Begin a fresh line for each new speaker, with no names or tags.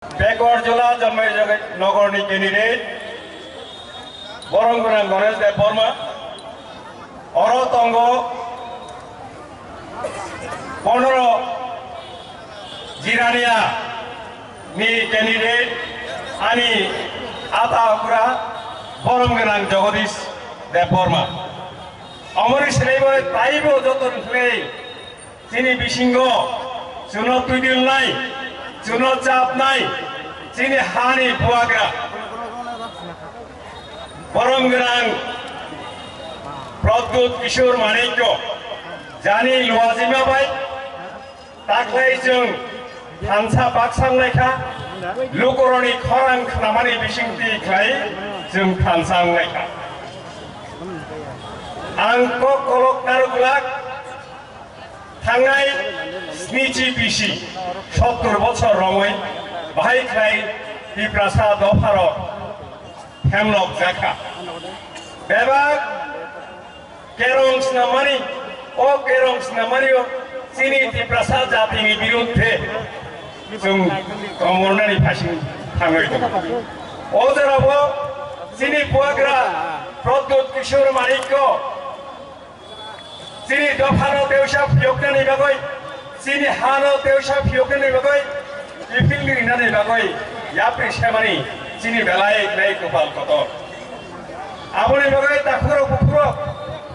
Backward Jula Jamai Nogorni candidate Borongunan Gores de Forma Orotongo Ponoro Jirania Ni candidate Ani Atahura Borongunan Jogodis de Forma Amorish Labor Taibo Joton Play Sini Bishingo Suno Tudil Nai Juno Chap Nai, Sini Hani Buagra, Boromgrang, Prodgut Kishur Maniko, Jani Luazima Bai, Taklai Jung, Hansa Baksang Leka, Lukoroni Korang Namani Bishingti Klai, Jung Hansang Leka. Angko Kolok Narugulak, Tangai Snichi Bishi, 70 বছর রমই ভাই খাই বিপ্রাসাদ অফারক hemlock দেখা বেবাক কেরংস নামানি ও কেরংস নামানিও চিনি বিপ্রাসাদ জাতিनि বিরুদ্ধে जों কমরনানি ফাঁসি থাঙ্গই দं অজরাবো চিনি পুয়াগ্রা প্রদ্যুৎ কিশোর মানিক্য চিনি দফানো দেউসা ফিয়কনানি বাগৈ Sini Hano Teusha Fiokan Bagoi, Ifili Nani Bagoi, Yapi Shamani, Sini Belai, Lake of Alcoto. Aboni Bagoi, Takuro Pukuro,